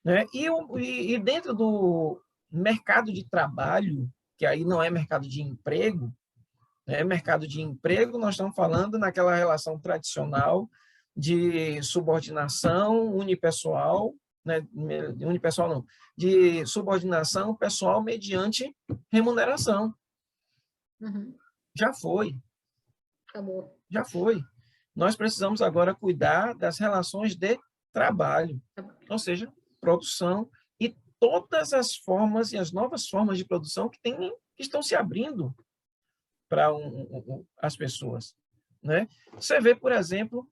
Né? E dentro do mercado de trabalho, que aí não é mercado de emprego, né? Mercado de emprego, nós estamos falando naquela relação tradicional de subordinação unipessoal, né? Unipessoal não, de subordinação pessoal mediante remuneração. Uhum. Já foi. Acabou. Já foi. Nós precisamos agora cuidar das relações de trabalho, ou seja, produção e todas as formas e as novas formas de produção que estão se abrindo para as pessoas. Né? Você vê, por exemplo,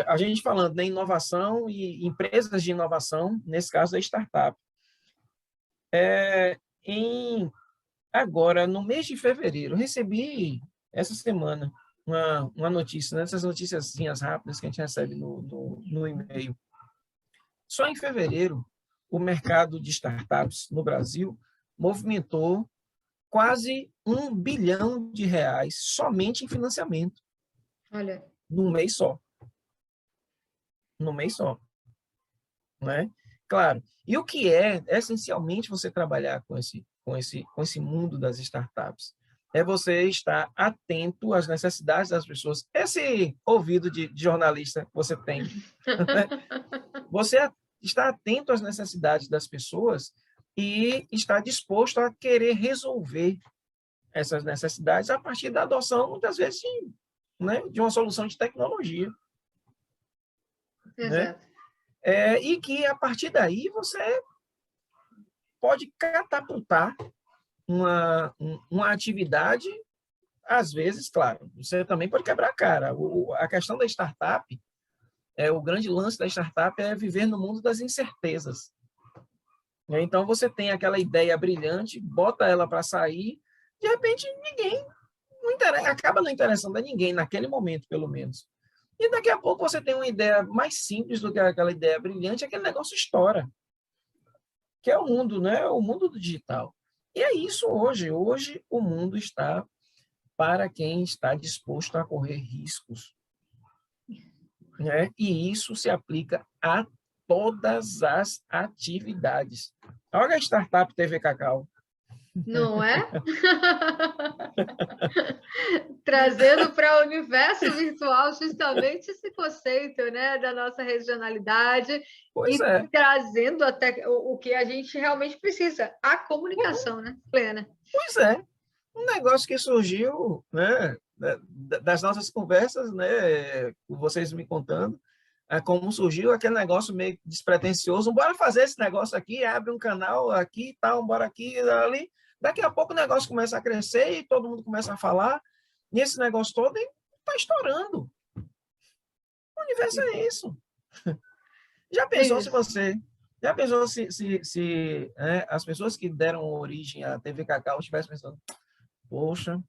a gente falando em inovação e empresas de inovação, nesse caso da startup. Agora, no mês de fevereiro, recebi essa semana uma notícia, né? Essas notícias rápidas que a gente recebe no e-mail. Só em fevereiro, o mercado de startups no Brasil movimentou quase R$ 1 bilhão somente em financiamento. Olha. Num mês só. Num mês só. Né? Claro. E o que é, essencialmente, você trabalhar com esse mundo das startups? É você estar atento às necessidades das pessoas. Esse ouvido de jornalista que você tem. Né? Você está atento às necessidades das pessoas e está disposto a querer resolver essas necessidades a partir da adoção, muitas vezes, de uma solução de tecnologia. Né? Exato. E que, a partir daí, você pode catapultar uma atividade, às vezes, claro, você também pode quebrar a cara. A questão da startup, o grande lance da startup é viver no mundo das incertezas. Então, você tem aquela ideia brilhante, bota ela para sair, de repente, acaba não interessando a ninguém, naquele momento, pelo menos. E daqui a pouco você tem uma ideia mais simples do que aquela ideia brilhante, aquele negócio estoura. Que é o mundo, né? O mundo do digital. E é isso hoje. Hoje o mundo está para quem está disposto a correr riscos. Né? E isso se aplica a todas as atividades. Olha a startup TV Cacau. Não é? Trazendo para o universo virtual justamente esse conceito, né, da nossa regionalidade Pois e é. trazendo até o que a gente realmente precisa, a comunicação, né, plena. Pois é. Um negócio que surgiu, né, das nossas conversas, né, vocês me contando, como surgiu aquele negócio meio despretensioso, bora fazer esse negócio aqui, abre um canal aqui e tal, bora aqui, ali. Daqui a pouco o negócio começa a crescer e todo mundo começa a falar, e esse negócio todo está estourando. O universo é isso. Já pensou se as pessoas que deram origem à TV Cacau estivessem pensando, poxa,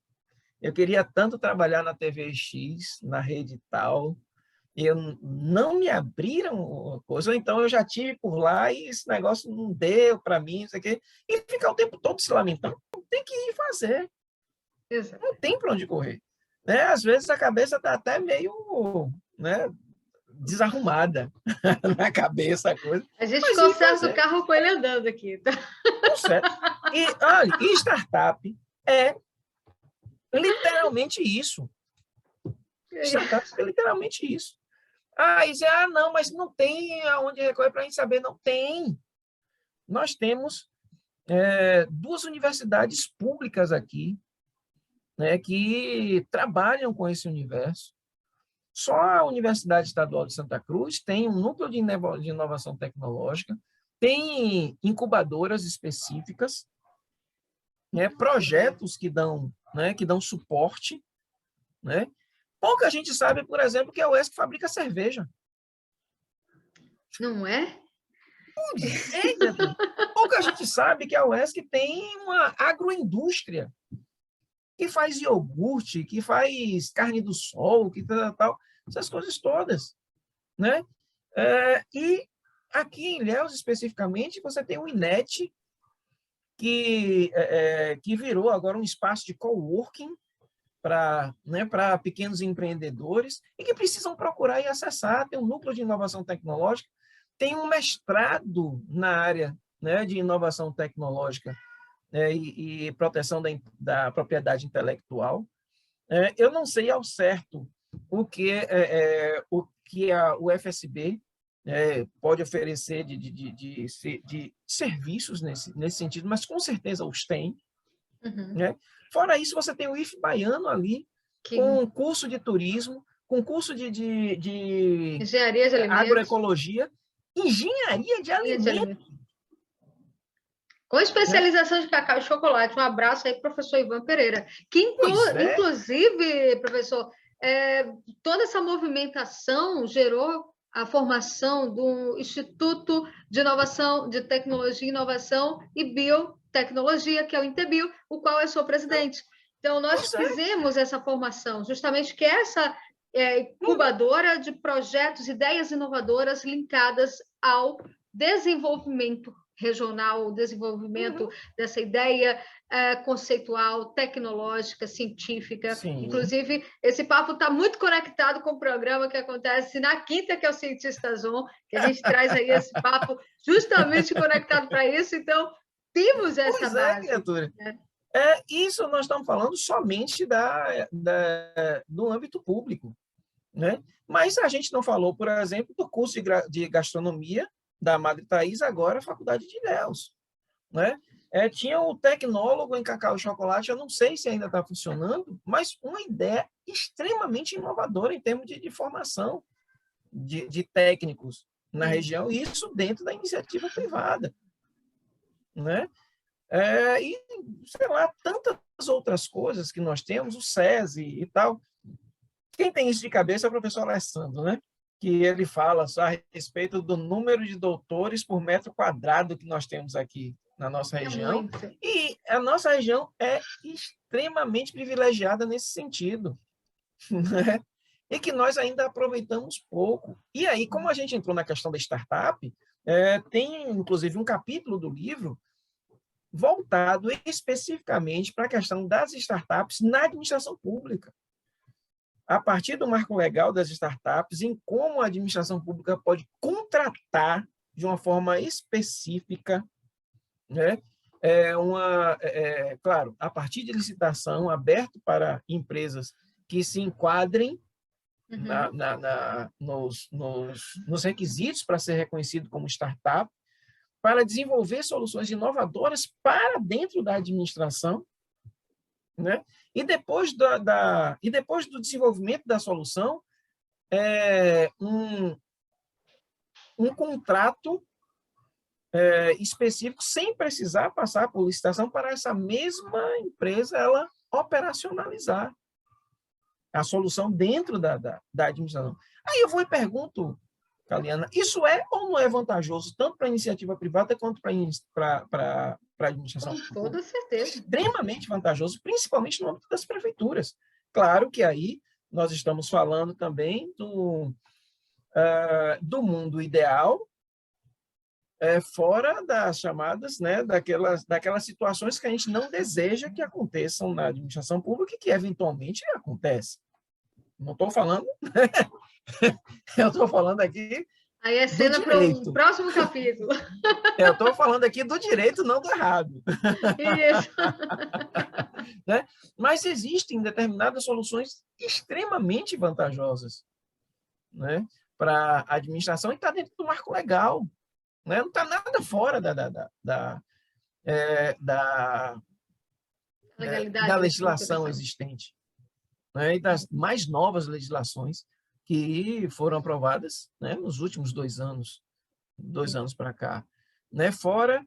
eu queria tanto trabalhar na TV X, na rede tal, e não me abriram coisa, então eu já tive por lá e esse negócio não deu para mim, isso aqui, e ficar o tempo todo se lamentando, tem que ir fazer. Não tem para onde correr. Né? Às vezes a cabeça está até meio, né, desarrumada na cabeça a coisa. A gente Mas conserta o carro com ele andando aqui. Tá? Certo. E, olha, e startup é literalmente isso. Startup é literalmente isso. Não, mas não tem aonde recorrer para a gente saber. Não tem. Nós temos duas universidades públicas aqui, né, que trabalham com esse universo. Só a Universidade Estadual de Santa Cruz tem um núcleo de inovação tecnológica, tem incubadoras específicas, né, projetos que dão suporte, né? Pouca gente sabe, por exemplo, que a UESC fabrica cerveja. Não é? Pouca gente sabe que a UESC tem uma agroindústria que faz iogurte, que faz carne do sol, que tal, essas coisas todas, né? E aqui em Ilhéus, especificamente, você tem o INET, que virou agora um espaço de coworking para pequenos empreendedores e que precisam procurar e acessar. Tem um núcleo de inovação tecnológica, tem um mestrado na área, né, de inovação tecnológica e proteção da propriedade intelectual. Eu não sei ao certo o que a UFSB pode oferecer de serviços nesse sentido, mas com certeza os tem. Uhum. Né? Fora isso, você tem o IF Baiano ali, com curso de turismo, com curso de engenharia de alimentos, agroecologia, engenharia de alimentos. Com especialização de cacau e chocolate. Um abraço aí, professor Ivan Pereira. Que, inclusive, professor, toda essa movimentação gerou a formação do Instituto de Inovação, de Tecnologia, Inovação e Biotecnologia, que é o INTEBio, o qual eu sou presidente. Então, nós fizemos essa formação, justamente que é essa incubadora de projetos, ideias inovadoras linkadas ao desenvolvimento regional, o desenvolvimento dessa ideia conceitual, tecnológica, científica. Sim. Inclusive, esse papo está muito conectado com o programa que acontece na quinta, que é o Cientistas On, que a gente traz aí esse papo justamente conectado para isso. Então, temos essa base. Criatura. Isso nós estamos falando somente do âmbito público, né? Mas a gente não falou, por exemplo, do curso de gastronomia da Madre Thaís, agora a Faculdade de Ilhéus, né? Tinha o tecnólogo em cacau e chocolate, eu não sei se ainda está funcionando, mas uma ideia extremamente inovadora em termos de formação de técnicos na região, e isso dentro da iniciativa privada, né? E, sei lá, tantas outras coisas que nós temos, o SESI e tal. Quem tem isso de cabeça é o professor Alessandro, né? Que ele fala só a respeito do número de doutores por metro quadrado que nós temos aqui na nossa região. E a nossa região é extremamente privilegiada nesse sentido, né? E que nós ainda aproveitamos pouco. E aí, como a gente entrou na questão da startup, tem, inclusive, um capítulo do livro voltado especificamente para a questão das startups na administração pública. A partir do marco legal das startups, em como a administração pública pode contratar de uma forma específica, né? Claro, a partir de licitação, aberto para empresas que se enquadrem nos requisitos para ser reconhecido como startup, para desenvolver soluções inovadoras para dentro da administração, né? E depois do desenvolvimento da solução, um contrato específico, sem precisar passar por licitação, para essa mesma empresa ela operacionalizar a solução dentro da administração. Aí eu vou e pergunto, Caliana, isso é ou não é vantajoso tanto para a iniciativa privada quanto para a administração? Com toda certeza. Extremamente vantajoso, principalmente no âmbito das prefeituras. Claro que aí nós estamos falando também do mundo ideal, fora das chamadas, né, daquelas situações que a gente não deseja que aconteçam na administração pública e que eventualmente acontece. Não estou falando Eu estou falando aqui Aí é do cena para um direito. próximo capítulo. Eu estou falando aqui do direito, não do errado. Isso. Né? Mas existem determinadas soluções extremamente vantajosas, né, para a administração e está dentro do marco legal. Né? Não está nada fora da, da Legalidade daquilo que eu estou legislação falando. existente, né? E das mais novas legislações que foram aprovadas, né, nos últimos 2 anos, 2 anos para cá. Né? Fora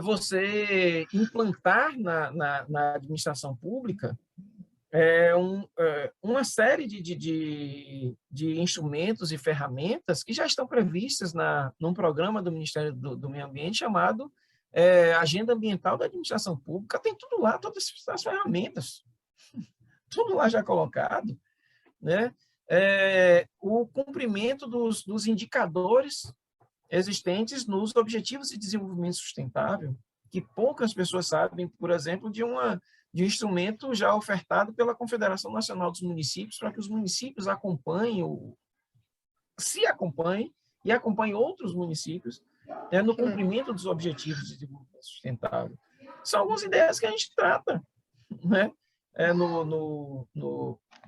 você implantar na administração pública uma série de instrumentos e ferramentas que já estão previstas num programa do Ministério do Meio Ambiente chamado Agenda Ambiental da Administração Pública. Tem tudo lá, todas as ferramentas, tudo lá já colocado. Né? O cumprimento dos indicadores existentes nos Objetivos de Desenvolvimento Sustentável, que poucas pessoas sabem, por exemplo, de um instrumento já ofertado pela Confederação Nacional dos Municípios para que os municípios se acompanhem e acompanhem outros municípios no cumprimento dos Objetivos de Desenvolvimento Sustentável. São algumas ideias que a gente trata, né,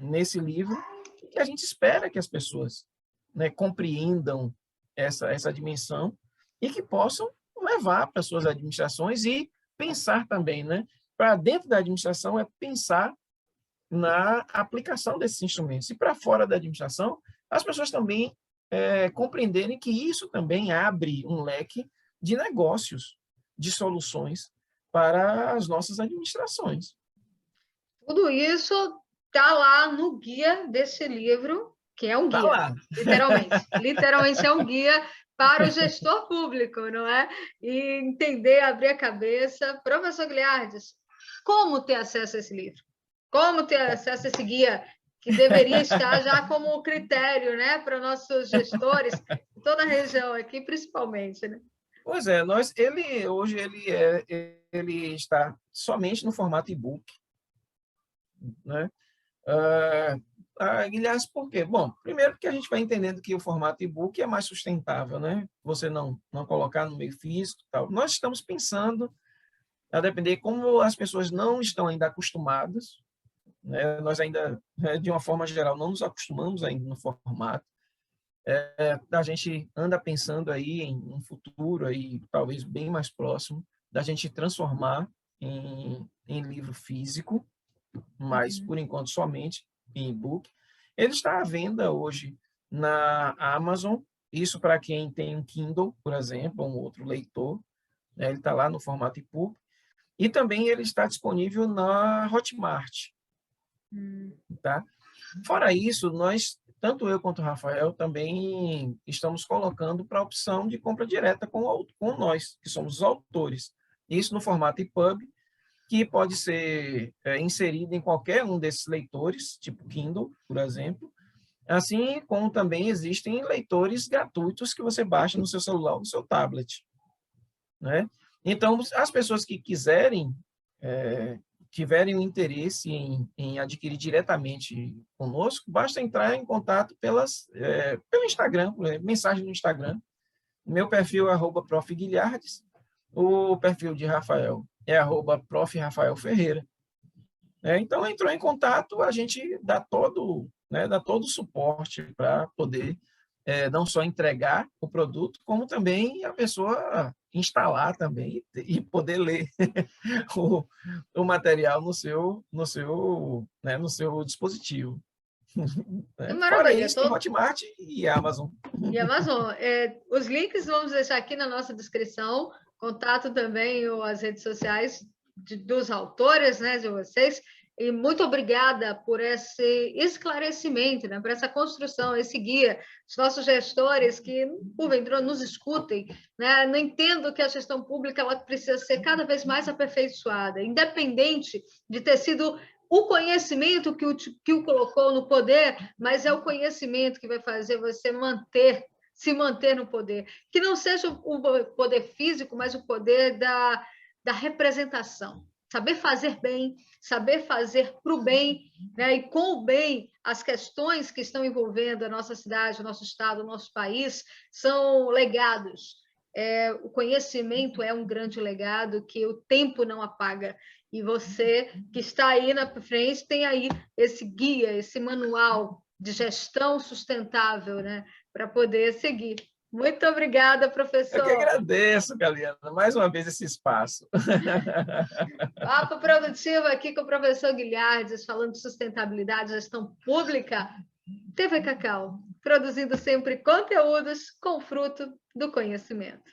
nesse livro, que a gente espera que as pessoas, né, compreendam essa dimensão e que possam levar para suas administrações e pensar também, né? Para dentro da administração é pensar na aplicação desses instrumentos. E para fora da administração, as pessoas também compreenderem que isso também abre um leque de negócios, de soluções para as nossas administrações. Tudo isso está lá no guia desse livro, que é um Tá guia, lá. literalmente. Literalmente é um guia para o gestor público, não é? E entender, abrir a cabeça. Professor Guilherdes, como ter acesso a esse livro? Como ter acesso a esse guia, que deveria estar já como critério, né, para nossos gestores, em toda a região aqui, principalmente, né? Pois é, hoje ele está somente no formato e-book, né? Guilherme, por quê? Bom, primeiro porque a gente vai entendendo que o formato e-book é mais sustentável, né? Você não colocar no meio físico e tal. Nós estamos pensando, a depender como as pessoas não estão ainda acostumadas, né? Nós ainda, de uma forma geral, não nos acostumamos ainda no formato. A gente anda pensando aí em um futuro aí talvez bem mais próximo da gente transformar em livro físico, mas por enquanto somente em e-book. Ele está à venda hoje na Amazon, isso para quem tem um Kindle, por exemplo, ou um outro leitor, né? Ele está lá no formato e-book. E também ele está disponível na Hotmart. Tá? Fora isso, tanto eu quanto o Rafael, também estamos colocando para a opção de compra direta com nós, que somos os autores. Isso no formato EPUB, que pode ser inserido em qualquer um desses leitores, tipo Kindle, por exemplo, assim como também existem leitores gratuitos que você baixa no seu celular ou no seu tablet. Né? Então, as pessoas que tiverem um interesse em adquirir diretamente conosco, basta entrar em contato pelo Instagram, mensagem no Instagram. Meu perfil é @profguilhardes, o perfil de Rafael é @prof.rafael.ferreira. Então, entrou em contato, a gente dá todo o suporte para poder não só entregar o produto, como também a pessoa instalar também e poder ler o material no seu dispositivo. Que Fora maravilha! isso, tem Hotmart e Amazon. E Amazon, os links vamos deixar aqui na nossa descrição, contato também ou as redes sociais dos autores, né, de vocês. E muito obrigada por esse esclarecimento, né, por essa construção, esse guia. Os nossos gestores que, porventura, nos escutem, né, não entendo que a gestão pública ela precisa ser cada vez mais aperfeiçoada, independente de ter sido o conhecimento que o colocou no poder, mas é o conhecimento que vai fazer você se manter no poder. Que não seja o poder físico, mas o poder da representação. saber fazer bem, saber fazer para o bem, né? E com o bem, as questões que estão envolvendo a nossa cidade, o nosso estado, o nosso país, são legados. O conhecimento é um grande legado que o tempo não apaga. E você que está aí na frente tem aí esse guia, esse manual de gestão sustentável, né? Para poder seguir. Muito obrigada, Eu que professor. agradeço, Galiana, mais uma vez esse espaço. Papo produtivo aqui com o professor Guilhardes, falando de sustentabilidade, gestão pública. TV Cacau, produzindo sempre conteúdos com fruto do conhecimento.